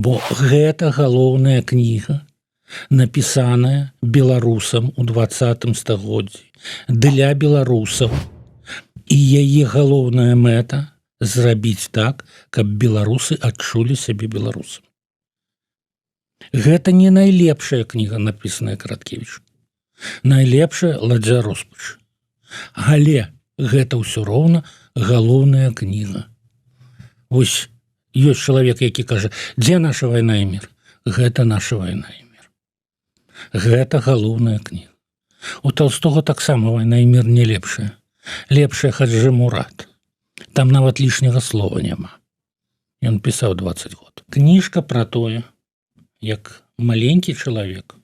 Бо гэта галоўная кніга, напісаная беларусам у 20 стагоддзі для беларусаў. І яе галоўная мэта зрабіць так, каб беларусы адчулі сябе беларусам. Гэта не найлепшая кніга, напісаная Караткевічам. Найлепшая ладзя роспачы. Але гэта ўсё роўна галоўная кніга. Вось ёсць чалавек, які кажа: дзе наша вайна і мір? Гэта наша вайна і мір. Гэта галоўная кніга. У Талстога таксама вайна і мір не лепшая. Лепшая Хаджы Мурат. Там нават лішняга слова няма. Ён пісаў 20 год. Кніжка пра тое, як маленькі чалавек,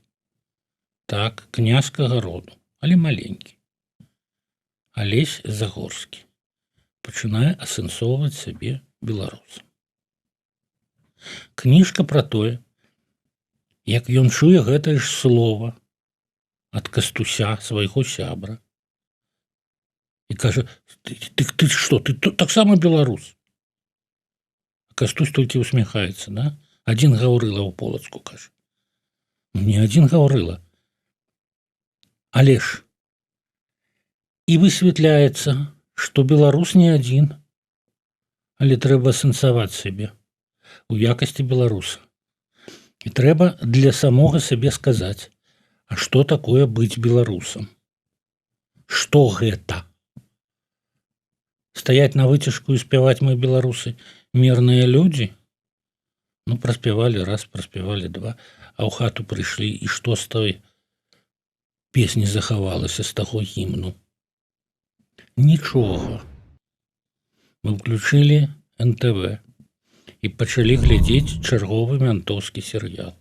так, князькага роду, але маленькі, Алесь Загорскі пачынае асэнсоўваць сябе беларусам. Кніжка пра тое, як ён чуе гэтае ж слова ад Кастуся, свайго сябра, і кажа: ты што, ты таксама беларус? Кастусь толькі усміхаецца, да? Адзін Гаўрыла ў Полацку кажа. Не адзін Гаўрыла. Але ж і высвятляецца, што беларус не адзін, але трэба асэнсаваць сябе у якасці беларуса. І трэба для самога сябе сказаць: а што такое быць беларусам? Што гэта? Стаяць на выцяжку і спяваць: мы беларусы мірныя людзі? Ну, праспявалі раз, праспявалі два, а ў хату прыйшлі, і што з той песні захавалася, з таго гімну? Нічога. Мы ўключылі НТВ і пачалі глядзець чарговы мянтоўскі серыял.